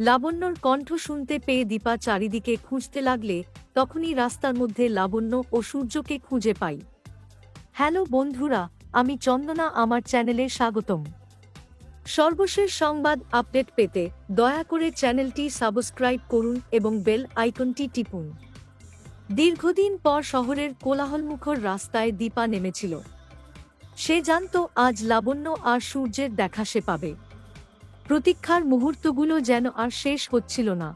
লাবণ্যর কণ্ঠ শুনতে পেয়ে দীপা চারিদিকে খুঁজতে লাগলে তখনই রাস্তার মধ্যে লাবণ্য ও সূর্যকে খুঁজে পাই। হ্যালো বন্ধুরা, আমি চন্দনা, আমার চ্যানেলে স্বাগতম। সর্বশেষ সংবাদ আপডেট পেতে দয়া করে চ্যানেলটি সাবস্ক্রাইব করুন এবং বেল আইকনটি টিপুন। দীর্ঘদিন পর শহরের কোলাহলমুখর রাস্তায় দীপা নেমেছিল। সে জানত আজ লাবণ্য আর সূর্যের দেখা সে পাবে। প্রতীক্ষার মুহূর্তগুলো যেন আর শেষ হচ্ছিল না।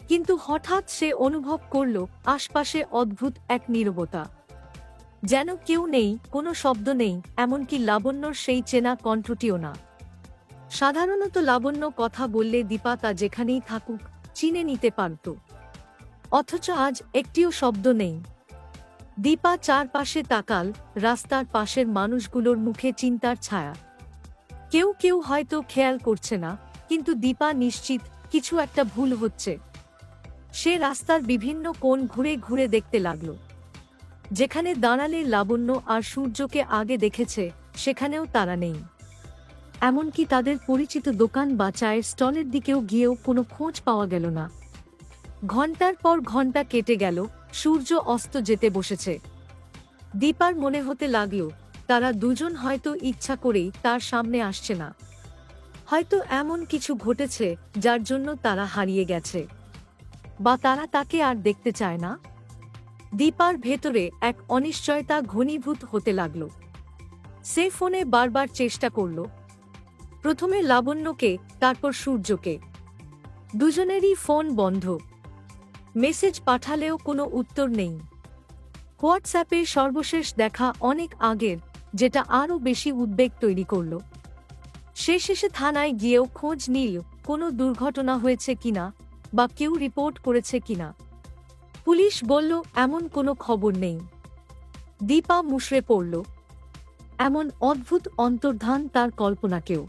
কিন্তু হঠাৎ সে অনুভব করল আশপাশে অদ্ভুত এক নীরবতা। যেন কেউ নেই, কোনো শব্দ নেই, এমনকি লাবণ্যর সেই চেনা কণ্ঠটিও না। সাধারণত লাবণ্য কথা বললে দীপা তা যেখানেই থাকুক চিনে নিতে পারত, অথচ আজ একটিও শব্দ নেই। দীপা চারপাশে তাকাল, রাস্তার পাশের মানুষগুলোর মুখে চিন্তার ছায়া। কেউ কেউ হয়তো খেয়াল করছে না, কিন্তু দীপা নিশ্চিত কিছু একটা ভুল হচ্ছে। সে রাস্তার বিভিন্ন কোণ ঘুরে ঘুরে দেখতে লাগল। যেখানে দাঁড়ালে লাবণ্য আর সূর্যকে আগে দেখেছে সেখানেও তারা নেই। এমনকি তাদের পরিচিত দোকান বা চায়ের স্টলের দিকেও গিয়েও কোনো খোঁজ পাওয়া গেল না। ঘণ্টার পর ঘণ্টা কেটে গেল, সূর্য অস্ত যেতে বসেছে। দীপার মনে হতে লাগল তারা দুজন হয়তো ইচ্ছা করেই তার সামনে আসছে না। হয়তো এমন কিছু ঘটেছে যার জন্য তারা হারিয়ে গেছে, বা তারা তাকে আর দেখতে চায় না। দীপার ভেতরে এক অনিশ্চয়তা ঘনীভূত হতে লাগল। সে ফোনে বারবার চেষ্টা করল, প্রথমে লাবণ্যকে, তারপর সূর্যকে। দুজনেরই ফোন বন্ধ। মেসেজ পাঠালেও কোনো উত্তর নেই। হোয়াটসঅ্যাপে সর্বশেষ দেখা অনেক আগের, যেটা আরও বেশি উদ্বেগ তৈরি করল। শেষে থানায় গিয়েও খোঁজ নিল কোনো দুর্ঘটনা হয়েছে কিনা বা কেউ রিপোর্ট করেছে কিনা। পুলিশ বলল এমন কোনো খবর নেই। দীপা মুষড়ে পড়ল। এমন অদ্ভুত অন্তর্ধান তার কল্পনাকেও